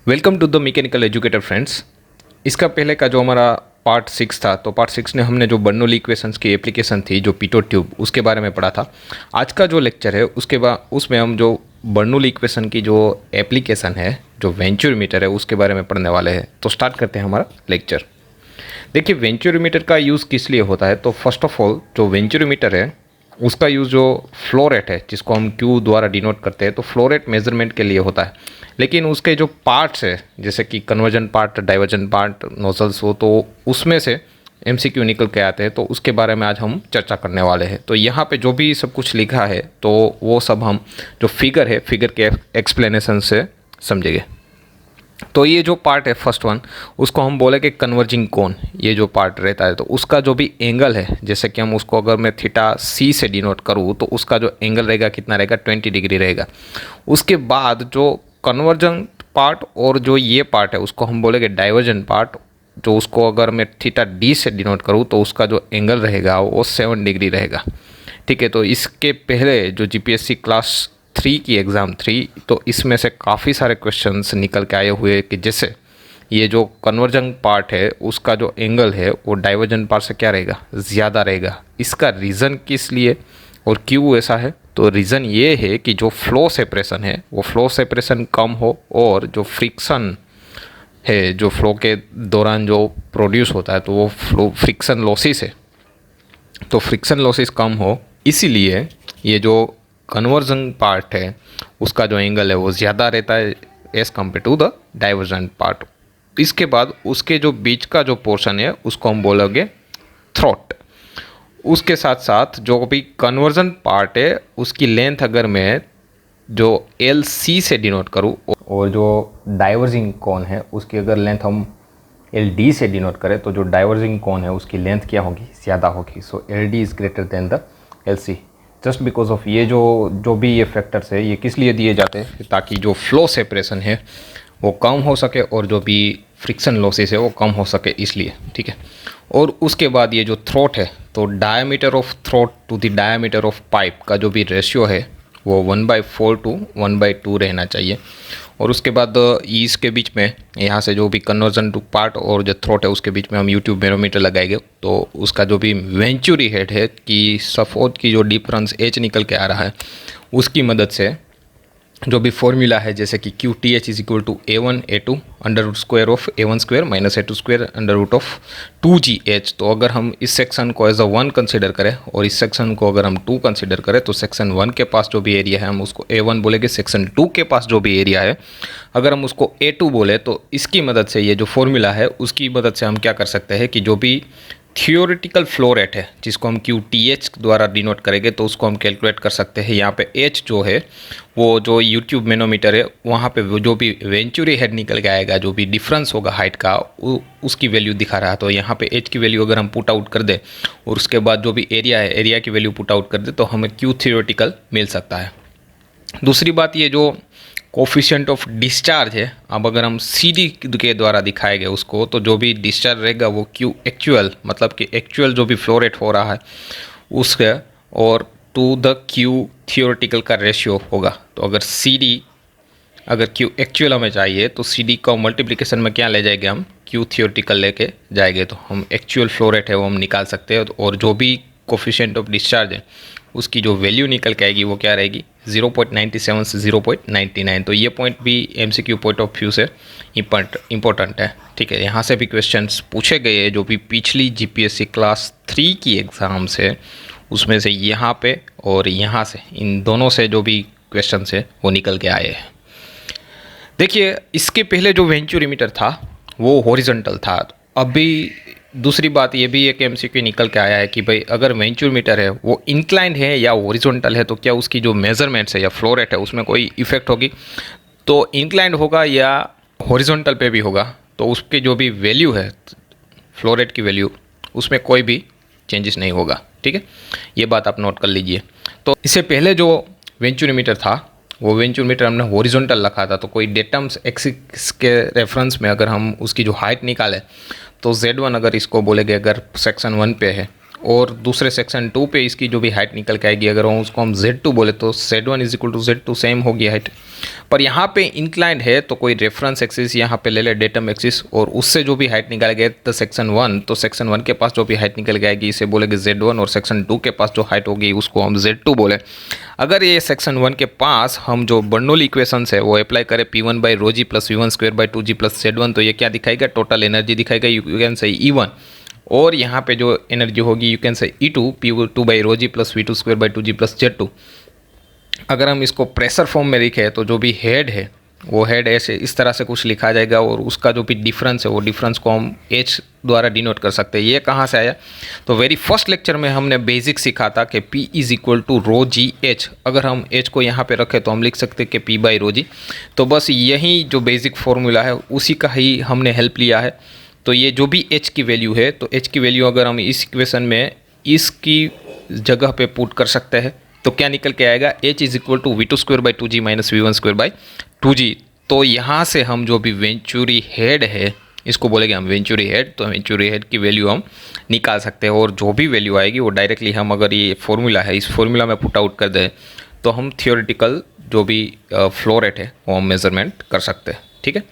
Welcome to the mechanical educator friends. इसका पहले का जो हमारा पार्ट 6 था, तो पार्ट 6 में हमने जो बर्नौली इक्वेशंस की एप्लीकेशन थी, जो पिटो ट्यूब, उसके बारे में पढ़ा था। आज का जो लेक्चर है उसके बाद उसमें हम जो बर्नौली इक्वेशन की जो एप्लीकेशन है, जो वेंचुरीमीटर है, उसके बारे में पढ़ने वाले हैं। तो स्टार्ट करते हैं हमारा लेक्चर। देखिए, वेंचुरीमीटर का यूज़ किस लिए होता है, तो फर्स्ट ऑफ ऑल जो वेंचुरीमीटर है उसका यूज़ जो फ्लो रेट है, जिसको हम क्यू द्वारा डिनोट करते हैं, तो फ्लो रेट मेजरमेंट के लिए होता है। लेकिन उसके जो पार्ट्स है, जैसे कि conversion part, diversion part, nozzles हो, तो उसमें से एमसीक्यू निकल के आते हैं। तो उसके बारे में आज हम चर्चा करने वाले हैं। तो यहाँ पे जो भी सब कुछ लिखा है, तो वो सब हम जो फिगर है, फिगर के एक्सप्लेनेशन से समझेंगे। तो ये जो पार्ट है फर्स्ट वन, उसको हम बोले कि कन्वर्जिंग कोन। ये जो पार्ट रहता है, तो उसका जो भी एंगल है, जैसे कि हम उसको अगर मैं थीटा सी से डिनोट करूँ, तो उसका जो एंगल रहेगा कितना रहेगा, 20 डिग्री रहेगा। उसके बाद जो कन्वर्जन पार्ट और जो ये पार्ट है, उसको हम बोलेंगे डाइवर्जन पार्ट। जो उसको अगर मैं थीटा डी से डिनोट करूँ, तो उसका जो एंगल रहेगा वो 7 डिग्री रहेगा। ठीक है। तो इसके पहले जो जीपीएससी क्लास 3 की एग्ज़ाम 3, तो इसमें से काफ़ी सारे क्वेश्चंस निकल के आए हुए कि जैसे ये जो कन्वर्जन पार्ट है उसका जो एंगल है वो डाइवर्जन पार्ट से क्या रहेगा, ज़्यादा रहेगा। इसका रीज़न किस लिए और क्यों ऐसा है, तो रीज़न ये है कि जो फ्लो सेपरेशन है वो फ्लो सेपरेशन कम हो, और जो फ्रिक्शन है, जो फ्लो के दौरान जो प्रोड्यूस होता है, तो वो फ्लो फ्रिक्शन लॉसेस है, तो फ्रिक्शन लॉसेस कम हो, इसीलिए ये जो कन्वर्जन पार्ट है उसका जो एंगल है वो ज़्यादा रहता है as compare to the divergent part. इसके बाद उसके जो बीच का जो पोर्शन है उसको हम बोलोगे थ्रोट। उसके साथ साथ जो भी कन्वर्जन पार्ट है उसकी लेंथ अगर मैं जो एल सी से डिनोट करूँ, और जो डाइवर्जिंग कोन है उसकी अगर लेंथ हम एल डी से डिनोट करें, तो जो डाइवर्जिंग कोन है उसकी लेंथ क्या होगी, ज़्यादा होगी। So L D is greater than the L C, just because of ये जो भी ये फैक्टर्स है, ये किस लिए दिए जाते हैं, ताकि जो फ्लो सेपरेशन है वो कम हो सके और जो भी फ्रिक्शन लॉसेस है वो कम हो सके, इसलिए। ठीक है। और उसके बाद ये जो थ्रोट है, तो diameter of throat to the diameter of pipe का जो भी रेशियो है वो 1/4 टू 1/2 रहना चाहिए। और उसके बाद ईज के बीच में, यहाँ से जो भी कन्वर्जन टू पार्ट और जो थ्रोट है उसके बीच में हम यूट्यूब बैरोमीटर लगाएंगे, तो उसका जो भी वेंचुरी हेड है कि सपोर्ट की जो डिफरेंस एच निकल के आ रहा है, उसकी मदद से जो भी फॉर्मूला है, जैसे कि Q T H is equal to A1 A2 under root square of A1 square minus A2 square under root of 2GH। तो अगर हम इस सेक्शन को एज अ 1 कंसिडर करें और इस सेक्शन को अगर हम 2 कंसिडर करें, तो सेक्शन 1 के पास जो भी एरिया है हम उसको A1 बोलेंगे। सेक्शन 2 के पास जो भी एरिया है अगर हम उसको A2 बोले, तो इसकी मदद से, ये जो फॉर्मूला है उसकी मदद से हम क्या कर सकते हैं कि जो भी थियोरेटिकल फ्लो रेट है, जिसको हम क्यू टी एच द्वारा डिनोट करेंगे, तो उसको हम कैलकुलेट कर सकते हैं। यहाँ पे एच जो है वो जो यूट्यूब मैनोमीटर है, वहाँ पे वो जो भी वेंचुरी हेड निकल के आएगा, जो भी डिफरेंस होगा हाइट का, उसकी वैल्यू दिखा रहा है। तो यहाँ पे एच की वैल्यू अगर हम पुट आउट कर दें और उसके बाद जो भी एरिया है, एरिया की वैल्यू पुट आउट कर दे, तो हमें क्यू थियोरेटिकल मिल सकता है। दूसरी बात, ये जो कोफिशिएंट ऑफ डिस्चार्ज है, अब अगर हम सी डी के द्वारा दिखाए गए उसको, तो जो भी डिस्चार्ज रहेगा वो क्यू एक्चुअल, मतलब कि एक्चुअल जो भी फ्लो रेट हो रहा है उसके, और टू द क्यू थियोरेटिकल का रेशियो होगा। तो अगर सी डी, अगर क्यू एक्चुअल हमें चाहिए, तो सी डी का मल्टीप्लिकेशन में क्या ले जाएंगे, हम क्यू थियोरेटिकल लेके जाएंगे, तो हम एक्चुअल फ्लो रेट है वो हम निकाल सकते हैं। और जो भी कोफिशिएंट ऑफ डिस्चार्ज है उसकी जो वैल्यू निकल के आएगी वो क्या रहेगी, 0.97 से 0.99। तो ये पॉइंट भी एमसीक्यू पॉइंट ऑफ व्यू से इम्पोर्टेंट है। ठीक है। यहाँ से भी क्वेश्चंस पूछे गए हैं जो भी पिछली जीपीएससी क्लास 3 की एग्ज़ाम से, उसमें से यहाँ पे और यहाँ से, इन दोनों से जो भी क्वेश्चंस है वो निकल के आए हैं। देखिए, इसके पहले जो वेंचुरीमीटर था वो हॉरिजॉन्टल था। अभी दूसरी बात ये भी एक एमसीक्यू निकल के आया है कि भाई अगर वेंचुरीमीटर है वो इंक्लाइंड है या हॉरिजॉन्टल है, तो क्या उसकी जो मेजरमेंट्स है या फ्लो रेट है उसमें कोई इफेक्ट होगी। तो इंक्लाइंड होगा या हॉरिजॉन्टल पे भी होगा, तो उसकी जो भी वैल्यू है, फ्लो रेट की वैल्यू, उसमें कोई भी चेंजेस नहीं होगा। ठीक है। ये बात आप नोट कर लीजिए। तो इससे पहले जो वेंचुरीमीटर था वो वेंचुरीमीटर हमने हॉरिजॉन्टल रखा था, तो कोई डेटम्स एक्सिस के रेफरेंस में अगर हम उसकी जो हाइट निकालें, तो Z1 अगर इसको बोलेंगे, अगर सेक्शन 1 पे है और दूसरे सेक्शन 2 पे इसकी जो भी हाइट निकल के आएगी, अगर उसको हम Z2 बोले तो Z1 is equal to Z2 same होगी हाइट। पर यहाँ पे इंक्लाइंड है तो कोई रेफरेंस एक्सिस यहाँ पे ले ले डेटम एक्सिस, और उससे जो भी हाइट निकल गया तो सेक्शन 1, तो सेक्शन 1 के पास जो भी हाइट निकल के आएगी इसे बोलेंगे Z1, और सेक्शन 2 के पास जो हाइट होगी उसको हम Z2 बोले। अगर ये सेक्शन 1 के पास हम जो बर्नौली इक्वेशंस है वो अप्लाई करें P1 by rho g plus V1 square by 2G plus Z1, तो ये क्या दिखाएगा, टोटल एनर्जी दिखाएगा, यू कैन से E1। और यहाँ पे जो एनर्जी होगी you can say E2 P2 by rho g plus V2 square by 2G plus Z2। अगर हम इसको प्रेशर फॉर्म में लिखें तो जो भी हेड है वो हेड ऐसे इस तरह से कुछ लिखा जाएगा, और उसका जो भी डिफरेंस है वो डिफरेंस को हम H द्वारा डिनोट कर सकते हैं। ये कहाँ से आया, तो वेरी फर्स्ट लेक्चर में हमने बेसिक सीखा था कि P is equal to rho g h. अगर हम H को यहाँ पे रखें तो हम लिख सकते हैं कि P बाई रो जी। तो बस यही जो बेसिक फॉर्मूला है उसी का ही हमने हेल्प लिया है। तो ये जो भी H की वैल्यू है, तो H की वैल्यू अगर हम इस इक्वेशन में इसकी जगह पे पुट कर सकते हैं तो क्या निकल के आएगा, H is equal to V2 square by 2G minus V1 square by 2G। तो यहाँ से हम जो भी वेंचुरी हेड है इसको बोलेंगे हम वेंचुरी हेड, तो वेंचुरी हेड की वैल्यू हम निकाल सकते हैं, और जो भी वैल्यू आएगी वो डायरेक्टली हम अगर ये फॉर्मूला है इस फॉर्मूला में पुट आउट कर दें तो हम थियोरेटिकल जो भी फ्लो रेट है वो हम मेजरमेंट कर सकते हैं। ठीक है,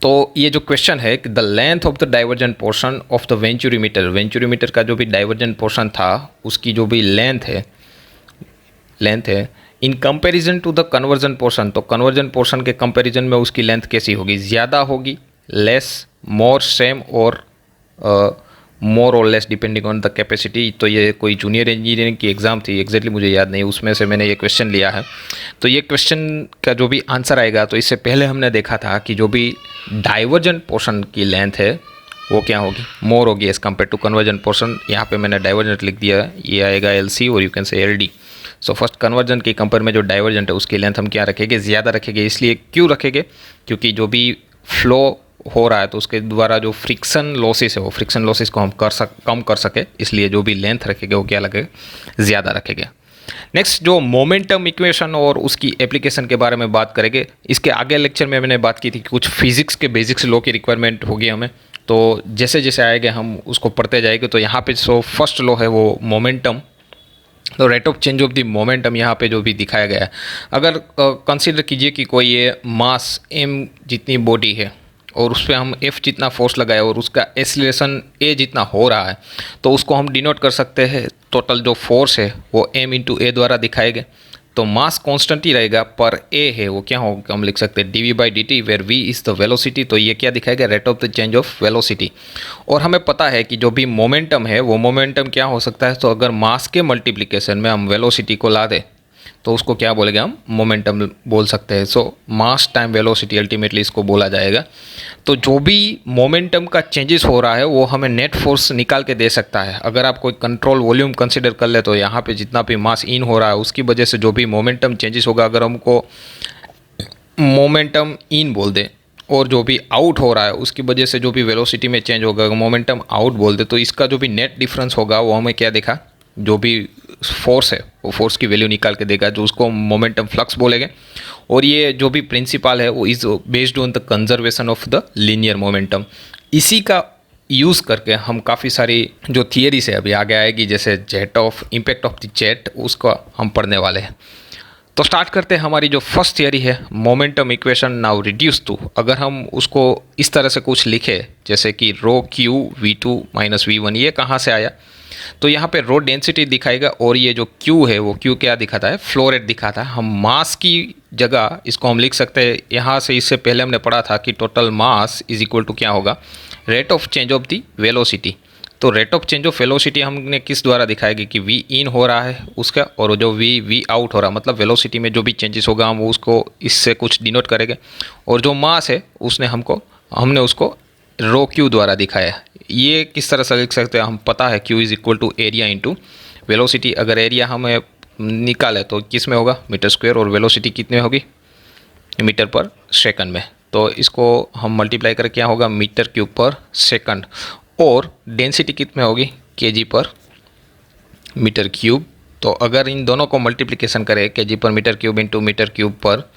तो ये जो क्वेश्चन है कि the length of the divergent portion of the venturimeter का जो भी डाइवर्जेंट पोर्शन था उसकी जो भी लेंथ है in comparison to the convergent portion, तो कन्वर्जन पोर्शन के कंपैरिजन में उसकी लेंथ कैसी होगी, ज़्यादा होगी, लेस, मोर, सेम, और मोर और less depending on the capacity. तो ये कोई जूनियर इंजीनियरिंग की एग्ज़ाम थी, एग्जैक्टली मुझे याद नहीं, उसमें से मैंने ये क्वेश्चन लिया है। तो ये क्वेश्चन का जो भी आंसर आएगा, तो इससे पहले हमने देखा था कि जो भी डाइवर्जेंट पोर्शन की लेंथ है वो क्या होगी, मोर होगी as compare to convergent portion. यहाँ पे मैंने डाइवर्जेंट लिख दिया, ये आएगा LC और यू कैन से LD। सो फर्स्ट कन्वर्जन के कंपेयर में जो डाइवर्जेंट है उसकी लेंथ हम क्या रखेंगे, ज़्यादा रखेंगे। इसलिए क्यों रखेंगे, क्योंकि जो भी फ्लो हो रहा है तो उसके द्वारा जो फ्रिक्शन लॉसेस है वो फ्रिक्शन लॉसेस को हम कम कर सके, इसलिए जो भी लेंथ रखेंगे वो क्या लगेगा, ज़्यादा रखेंगे। नेक्स्ट जो मोमेंटम इक्वेशन और उसकी एप्लीकेशन के बारे में बात करेंगे। इसके आगे लेक्चर में मैंने बात की थी कि कुछ फिजिक्स के बेसिक्स लॉ की रिक्वायरमेंट होगी हमें, तो जैसे जैसे आएंगे हम उसको पढ़ते जाएंगे। तो यहाँ पे जो फर्स्ट लॉ है वो मोमेंटम, तो rate of change of the momentum यहाँ पे जो भी दिखाया गया है। अगर कंसीडर कीजिए कि कोई ये मास m जितनी बॉडी है और उस पर हम F जितना फोर्स लगाए और उसका एक्सीलरेशन a जितना हो रहा है, तो उसको हम डिनोट कर सकते हैं, टोटल जो फोर्स है वो m इंटू a द्वारा दिखाएंगे। तो मास कांस्टेंट ही रहेगा, पर a है वो क्या होगा, हम लिख सकते हैं dv by dt, where v is the velocity. तो ये क्या दिखाएगा, rate of the change of velocity. और हमें पता है कि जो भी मोमेंटम है वो मोमेंटम क्या हो सकता है, तो अगर मास के मल्टीप्लिकेशन में हम वेलोसिटी को ला दें तो उसको क्या बोलेंगे, हम मोमेंटम बोल सकते हैं। सो मास टाइम वेलोसिटी अल्टीमेटली इसको बोला जाएगा। तो जो भी मोमेंटम का चेंजेस हो रहा है वो हमें नेट फोर्स निकाल के दे सकता है। अगर आप कोई कंट्रोल वॉल्यूम कंसीडर कर ले तो यहाँ पे जितना भी मास इन हो रहा है उसकी वजह से जो भी मोमेंटम चेंजेस होगा, अगर हमको मोमेंटम इन बोल दे, और जो भी आउट हो रहा है उसकी वजह से जो भी वेलोसिटी में चेंज होगा, मोमेंटम आउट बोल दे, तो इसका जो भी नेट डिफरेंस होगा वो हमें क्या देखा, जो भी फोर्स है वो फोर्स की वैल्यू निकाल के देगा, जो उसको मोमेंटम फ्लक्स बोलेंगे। और ये जो भी प्रिंसिपल है वो is based on the conservation of the linear momentum. इसी का यूज़ करके हम काफ़ी सारी जो थियरीज है अभी आगे आएगी, जैसे jet of impact of the jet, उसका हम पढ़ने वाले हैं। तो स्टार्ट करते हैं। हमारी जो फर्स्ट थियरी है momentum equation now reduce to, अगर हम उसको इस तरह से कुछ लिखे जैसे कि रो क्यू V2 माइनस V1, ये कहाँ से आया, तो यहाँ पे रो डेंसिटी दिखाएगा, और ये जो क्यू है वो क्यू क्या दिखाता है, फ्लो रेट दिखाता है। हम मास की जगह इसको हम लिख सकते हैं यहाँ से, इससे पहले हमने पढ़ा था कि total mass is equal to क्या होगा, rate of change of the velocity. तो rate of change of velocity हमने किस द्वारा दिखाएगी कि v इन हो रहा है उसका, और जो v आउट हो रहा है, मतलब वेलोसिटी में जो भी चेंजेस होगा हम उसको इससे कुछ डिनोट करेंगे। और जो मास है हमने उसको रो क्यू द्वारा दिखाया। ये किस तरह से लिख सकते हैं, हम पता है Q is equal to area into velocity. अगर एरिया हमें निकाले तो किस में होगा, मीटर स्क्वायर, और वेलोसिटी कितने होगी, मीटर पर सेकंड में। तो इसको हम मल्टीप्लाई करें क्या होगा, मीटर क्यूब पर सेकंड, और डेंसिटी कितने होगी, केजी पर मीटर क्यूब। तो अगर इन दोनों को मल्टीप्लिकेशन करें KG per metre cube into metre cube per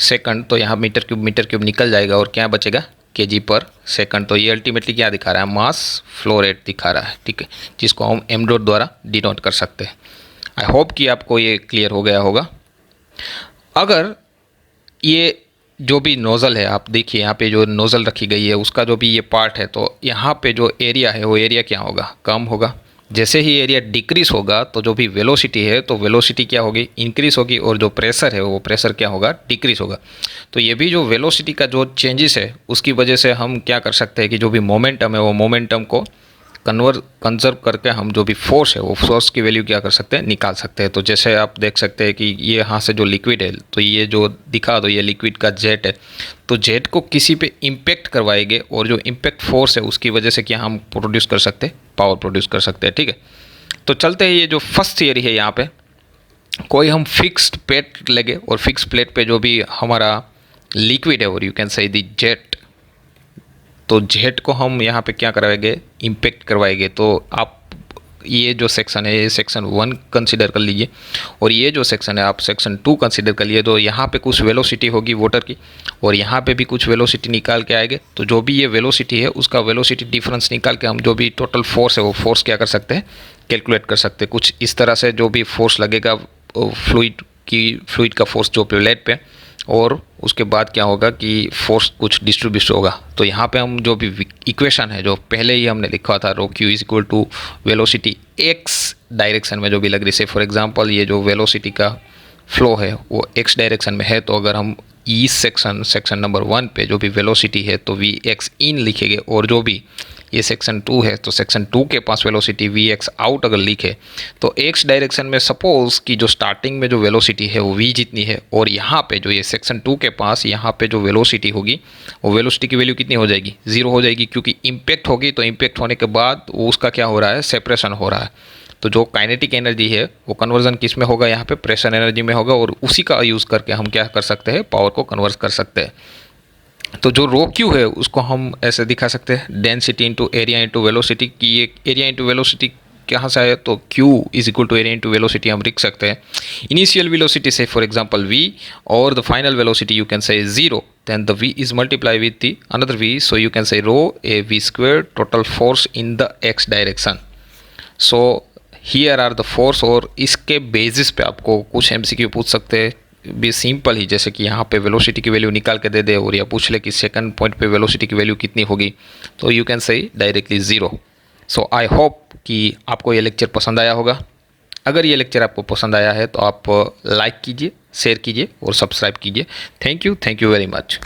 second, तो यहाँ मीटर क्यूब निकल जाएगा और क्या बचेगा, kg पर सेकंड। तो ये अल्टीमेटली क्या दिखा रहा है, मास फ्लो रेट दिखा रहा है, ठीक है, जिसको हम एम डॉट द्वारा डिनोट कर सकते हैं। आई होप कि आपको ये क्लियर हो गया होगा। अगर ये जो भी नोज़ल है, आप देखिए यहाँ पे जो नोज़ल रखी गई है उसका जो भी ये पार्ट है, तो यहाँ पे जो एरिया है वो एरिया क्या होगा, कम होगा। जैसे ही एरिया डिक्रीज होगा तो जो भी वेलोसिटी है तो वेलोसिटी क्या होगी, इंक्रीज होगी, और जो प्रेशर है वो प्रेशर क्या होगा, डिक्रीज होगा। तो ये भी जो वेलोसिटी का जो चेंजेस है उसकी वजह से हम क्या कर सकते हैं कि जो भी मोमेंटम है वो मोमेंटम को कंजर्व करके हम जो भी फोर्स है वो फोर्स की वैल्यू क्या कर सकते हैं, निकाल सकते हैं। तो जैसे आप देख सकते हैं कि ये यहाँ से जो लिक्विड है, तो ये जो दिखा दो ये लिक्विड का जेट है, तो जेट को किसी पे इम्पेक्ट करवाएंगे और जो इम्पेक्ट फोर्स है उसकी वजह से क्या हम प्रोड्यूस कर सकते हैं, पावर प्रोड्यूस कर सकते हैं, ठीक है। तो चलते हैं, ये जो फर्स्ट थियरी है, यहाँ पे कोई हम फिक्स्ड प्लेट लेंगे और फिक्स प्लेट पे जो भी हमारा लिक्विड है और यू कैन से दी जेट, तो जेट को हम यहाँ पे क्या करवाएंगे, इम्पेक्ट करवाएंगे। तो आप ये जो सेक्शन है ये सेक्शन 1 कंसीडर कर लीजिए, और ये जो सेक्शन है आप सेक्शन 2 कंसीडर कर लिए। तो यहाँ पे कुछ वेलोसिटी होगी वाटर की, और यहाँ पे भी कुछ वेलोसिटी निकाल के आएंगे। तो जो भी ये वेलोसिटी है उसका वेलोसिटी डिफरेंस निकाल के हम जो भी टोटल फोर्स है वो फोर्स क्या कर सकते हैं, कैलकुलेट कर सकते हैं। कुछ इस तरह से जो भी फोर्स लगेगा फ्लूइड का फोर्स जो प्लेट पे, और उसके बाद क्या होगा कि फोर्स कुछ डिस्ट्रीब्यूट होगा। तो यहाँ पे हम जो भी इक्वेशन है जो पहले ही हमने लिखा था, rho Q is equal to velocity X direction में जो भी लग रही है। फॉर एग्जांपल ये जो वेलोसिटी का फ्लो है वो एक्स डायरेक्शन में है, तो अगर हम इस सेक्शन नंबर 1 पे जो भी वेलोसिटी है तो वी एक्स इन लिखेंगे, और जो भी ये सेक्शन 2 है तो सेक्शन 2 के पास वेलोसिटी वी एक्स आउट अगर लिखे तो एक्स डायरेक्शन में सपोज कि जो स्टार्टिंग में जो वेलोसिटी है वो वी जितनी है, और यहाँ पे जो ये सेक्शन 2 के पास यहाँ पे जो वेलोसिटी होगी वो वेलोसिटी की वैल्यू कितनी हो जाएगी, 0 हो जाएगी, क्योंकि इम्पैक्ट होगी। तो इम्पैक्ट होने के बाद वो उसका क्या हो रहा है, सेपरेशन हो रहा है। तो जो काइनेटिक एनर्जी है वो कन्वर्जन किस में होगा, यहाँ पे प्रेशर एनर्जी में होगा, और उसी का यूज़ करके हम क्या कर सकते हैं, पावर को कन्वर्ट कर सकते हैं। तो जो रो क्यू है उसको हम ऐसे दिखा सकते हैं, density into area into velocity की। ये एरिया इंटू वेलोसिटी कहाँ से आया, तो Q is equal to area into velocity हम लिख सकते हैं। इनिशियल वेलोसिटी से फॉर एग्जांपल V, और the final velocity you can say 0, then the V is multiplied with the another V, so you can say rho a V square total force in the x direction. So here are the force, और इसके basis पे आपको कुछ MCQ पूछ सकते हैं भी simple ही, जैसे कि यहाँ पे वेलोसिटी की वैल्यू निकाल के दे दे, और या पूछ ले कि सेकंड पॉइंट पे वेलोसिटी की वैल्यू कितनी होगी, तो यू कैन से डायरेक्टली 0। सो आई होप कि आपको ये लेक्चर पसंद आया होगा। अगर ये लेक्चर आपको पसंद आया है तो आप लाइक कीजिए, शेयर कीजिए और सब्सक्राइब कीजिए। Thank you very much.